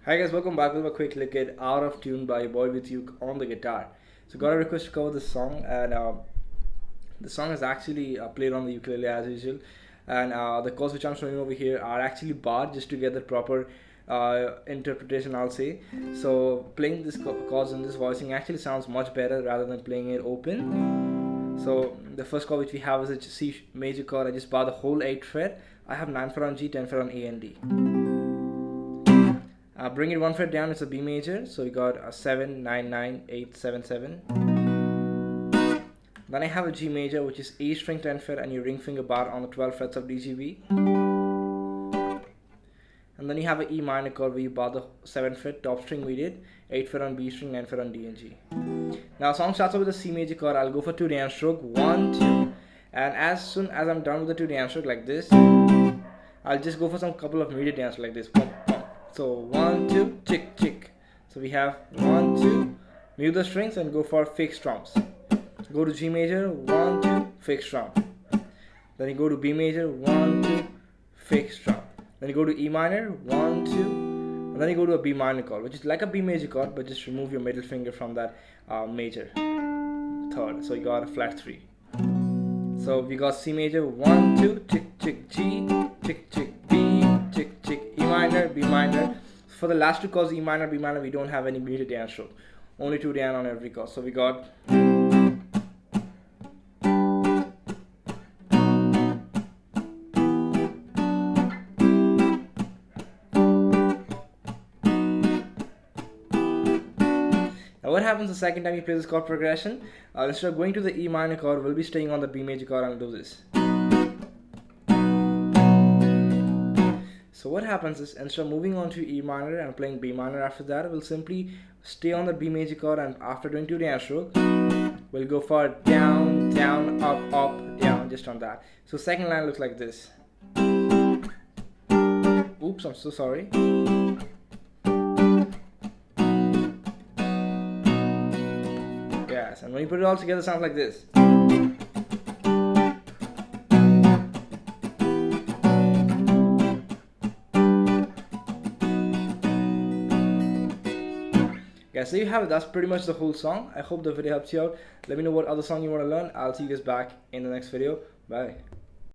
Hi guys, welcome back with a quick look at Out of Tune by BoyWithUke on the guitar. So got a request to cover this song, and the song is actually played on the ukulele as usual, and the chords which I'm showing over here are actually barred just to get the proper interpretation, I'll say. So playing this chords and this voicing actually sounds much better rather than playing it open. So the first chord which we have is a C major chord. I just bar the whole 8th fret. I have 9 fret on G, 10 fret on A and D. Bring it 1 fret down, it's a B major, so we got a 7, 9, 9, 8, 7, 7. Then I have a G major, which is A string 10 fret, and your ring finger bar on the 12 frets of DGB. And then you have an E minor chord where you bar the 7th fret, top string we did, 8 fret on B string, 9 fret on D and G. Now song starts off with a C major chord. I'll go for 2 down stroke, 1, 2, and as soon as I'm done with the 2 down stroke like this, I'll just go for some couple of immediate dance like this. Pump, pump. So 1, 2, chick, chick. So we have 1, 2, mute the strings and go for fixed drums. Go to G major, 1, 2, fixed drum. Then you go to B major, 1, 2, fixed drum. Then you go to E minor, 1, 2, and then you go to a B minor chord, which is like a B major chord, but just remove your middle finger from that major third. So you got a flat 3. So we got C major, 1, 2, chick, chick, G, chick, chick, B, chick, chick, E minor, B minor. For the last two chords, E minor, B minor, we don't have any muted down stroke. Only 2 down on every chord. So we got. Now what happens the second time you play this chord progression? Instead of going to the E minor chord, we'll be staying on the B major chord and do this. So what happens is, instead of moving on to E minor and playing B minor after that, we'll simply stay on the B major chord, and after doing 2 down stroke, we'll go for down, down, up, up, down, just on that. So second line looks like this. Oops, I'm so sorry. Yes, and when you put it all together, it sounds like this. Guys, so you have it. That's pretty much the whole song. I hope the video helps you out. Let me know what other song you want to learn. I'll see you guys back in the next video. Bye.